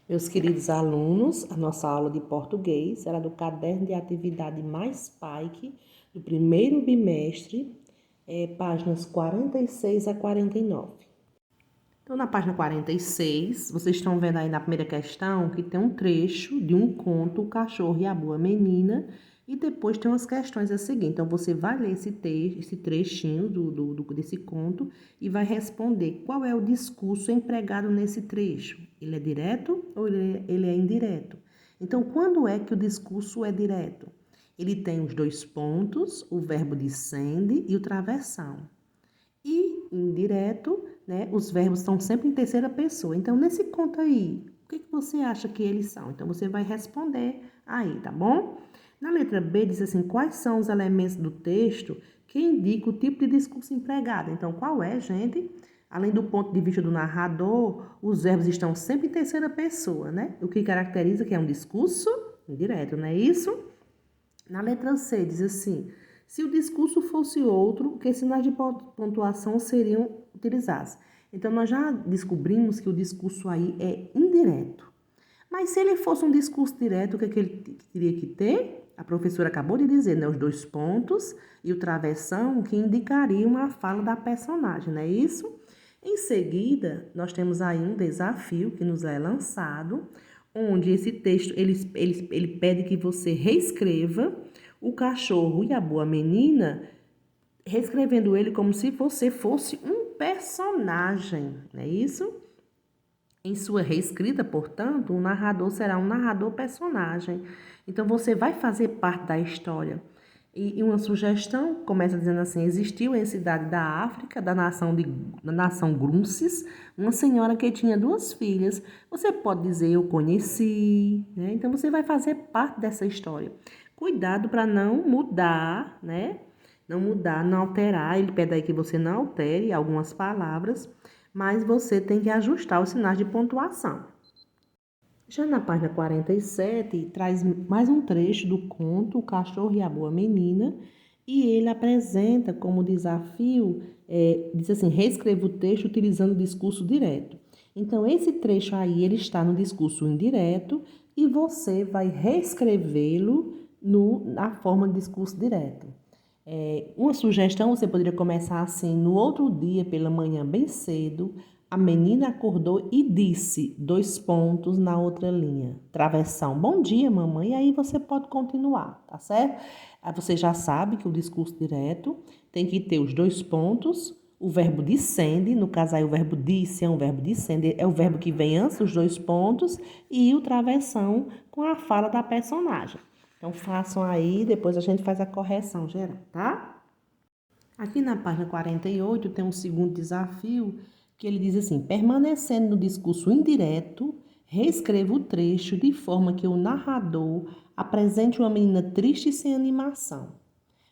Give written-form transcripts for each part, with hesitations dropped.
Meus queridos alunos, a nossa aula de português será do caderno de atividade Mais Paique, do primeiro bimestre, páginas 46 a 49. Então, na página 46, vocês estão vendo aí na primeira questão que tem um trecho de um conto, O Cachorro e a Boa Menina, e depois tem umas questões a seguir. Então, você vai ler esse trechinho desse conto e vai responder qual é o discurso empregado nesse trecho. Ele é direto ou ele é indireto? Então, quando é que o discurso é direto? Ele tem os dois pontos, o verbo dissende e o travessão. E indireto, né, os verbos estão sempre em terceira pessoa. Então, nesse conto aí, o que você acha que eles são? Então, você vai responder aí, tá bom? Na letra B, diz assim, quais são os elementos do texto que indicam o tipo de discurso empregado? Então, qual é, gente? Além do ponto de vista do narrador, os verbos estão sempre em terceira pessoa, né? O que caracteriza que é um discurso indireto, não é isso? Na letra C, diz assim, se o discurso fosse outro, que sinais de pontuação seriam utilizados? Então, nós já descobrimos que o discurso aí é indireto. Mas se ele fosse um discurso direto, o que, é que ele teria que ter? A professora acabou de dizer, né? Os dois pontos e o travessão que indicariam a fala da personagem, não é isso? Em seguida, nós temos aí um desafio que nos é lançado, onde esse texto, ele pede que você reescreva O Cachorro e a Boa Menina, reescrevendo ele como se você fosse um personagem, não é isso? Em sua reescrita, portanto, o narrador será um narrador-personagem. Então, você vai fazer parte da história. E uma sugestão começa dizendo assim, existiu em cidade da África, da nação Grunces, uma senhora que tinha duas filhas. Você pode dizer, eu conheci, né? Então, você vai fazer parte dessa história. Cuidado para não mudar, né? Não mudar, não alterar. Ele pede aí que você não altere algumas palavras, mas você tem que ajustar os sinais de pontuação. Já na página 47, traz mais um trecho do conto O Cachorro e a Boa Menina, e ele apresenta como desafio, diz assim, reescreva o texto utilizando o discurso direto. Então, esse trecho aí, ele está no discurso indireto, e você vai reescrevê-lo na forma de discurso direto. Uma sugestão, você poderia começar assim, no outro dia, pela manhã, bem cedo, a menina acordou e disse, dois pontos na outra linha, travessão, bom dia, mamãe, e aí você pode continuar, tá certo? Aí você já sabe que o discurso direto tem que ter os dois pontos, o verbo dissende, no caso aí o verbo disse é um verbo dissende, é o verbo que vem antes dos dois pontos, e o travessão com a fala da personagem. Então, façam aí, depois a gente faz a correção geral, tá? Aqui na página 48 tem um segundo desafio, que ele diz assim, permanecendo no discurso indireto, reescreva o trecho de forma que o narrador apresente uma menina triste e sem animação.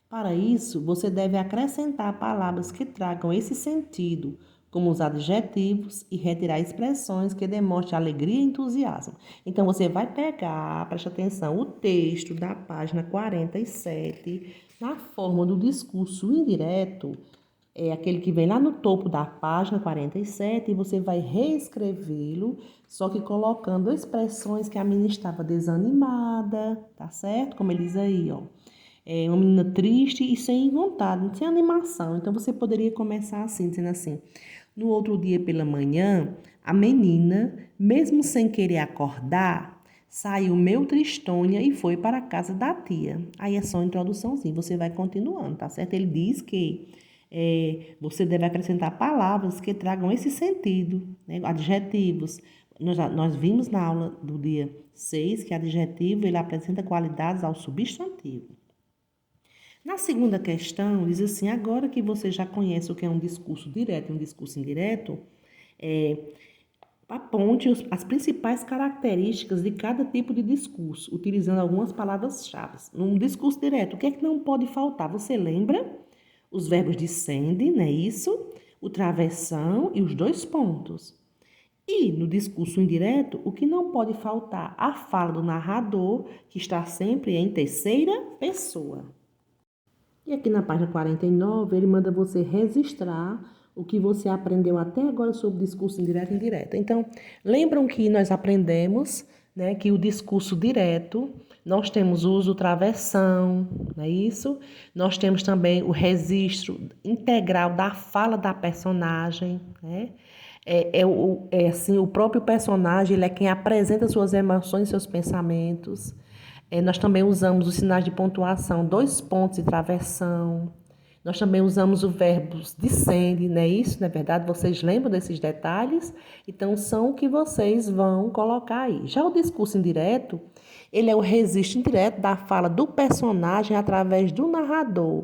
Para isso, você deve acrescentar palavras que tragam esse sentido, como os adjetivos, e retirar expressões que demonstrem alegria e entusiasmo. Então, você vai pegar, preste atenção, o texto da página 47, na forma do discurso indireto, é aquele que vem lá no topo da página 47, e você vai reescrevê-lo, só que colocando expressões que a menina estava desanimada, tá certo? Como ele diz aí, ó. É uma menina triste e sem vontade, sem animação. Então, você poderia começar assim, dizendo assim, no outro dia pela manhã, a menina, mesmo sem querer acordar, saiu meio tristonha e foi para a casa da tia. Aí é só uma introduçãozinha, você vai continuando, tá certo? Ele diz que você deve acrescentar palavras que tragam esse sentido, né? Adjetivos. Nós vimos na aula do dia 6 que adjetivo ele apresenta qualidades ao substantivo. Na segunda questão, diz assim, agora que você já conhece o que é um discurso direto e um discurso indireto, aponte as principais características de cada tipo de discurso, utilizando algumas palavras-chave. Num discurso direto, o que é que não pode faltar? Você lembra? Os verbos dissende, não é isso? O travessão e os dois pontos. E no discurso indireto, o que não pode faltar? A fala do narrador, que está sempre em terceira pessoa. E aqui na página 49, ele manda você registrar o que você aprendeu até agora sobre discurso indireto e indireto. Então, lembram que nós aprendemos, né, que o discurso direto, nós temos o uso travessão, não é isso? Nós temos também o registro integral da fala da personagem, né? Assim, o próprio personagem, ele é quem apresenta suas emoções e seus pensamentos. Nós também usamos os sinais de pontuação, dois pontos e travessão. Nós também usamos o verbo descende, não é isso? Não é verdade? Vocês lembram desses detalhes? Então, são o que vocês vão colocar aí. Já o discurso indireto, ele é o registro indireto da fala do personagem através do narrador.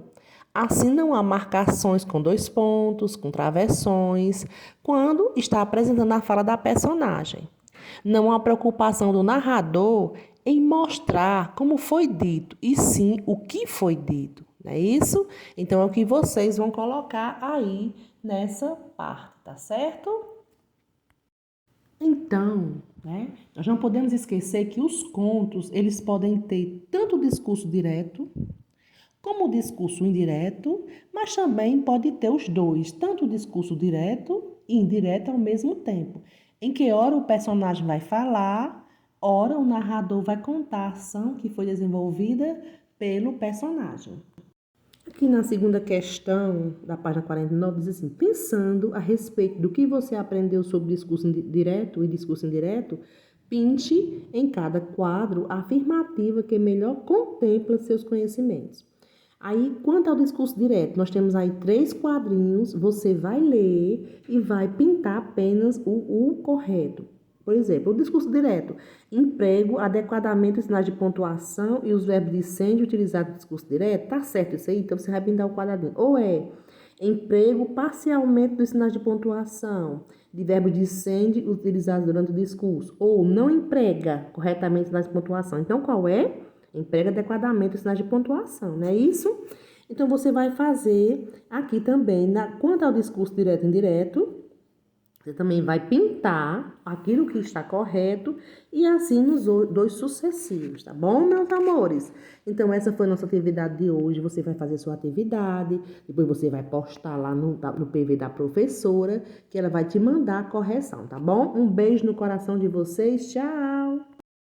Assim, não há marcações com dois pontos, com travessões, quando está apresentando a fala da personagem. Não há preocupação do narrador em mostrar como foi dito, e sim o que foi dito, não é isso? Então, é o que vocês vão colocar aí nessa parte, tá certo? Então, né, nós não podemos esquecer que os contos, eles podem ter tanto o discurso direto, como o discurso indireto, mas também pode ter os dois, tanto o discurso direto e indireto ao mesmo tempo. Em que hora o personagem vai falar, hora o narrador vai contar a ação que foi desenvolvida pelo personagem. Aqui na segunda questão da página 49 diz assim: pensando a respeito do que você aprendeu sobre discurso direto e discurso indireto, pinte em cada quadro a afirmativa que melhor contempla seus conhecimentos. Aí, quanto ao discurso direto, nós temos aí 3 quadrinhos, você vai ler e vai pintar apenas o correto. Por exemplo, o discurso direto, emprego adequadamente os sinais de pontuação e os verbos de sende utilizados no discurso direto, tá certo isso aí? Então, você vai pintar o quadradinho. Ou é emprego parcialmente dos sinais de pontuação, de verbos de sende utilizados durante o discurso, ou não emprega corretamente os sinais de pontuação. Então, qual é? Emprega adequadamente os sinais de pontuação, não é isso? Então, você vai fazer aqui também, quanto ao discurso direto e indireto, você também vai pintar aquilo que está correto e assim nos dois sucessivos, tá bom, meus amores? Então, essa foi a nossa atividade de hoje. Você vai fazer sua atividade, depois você vai postar lá no PV da professora, que ela vai te mandar a correção, tá bom? Um beijo no coração de vocês, tchau!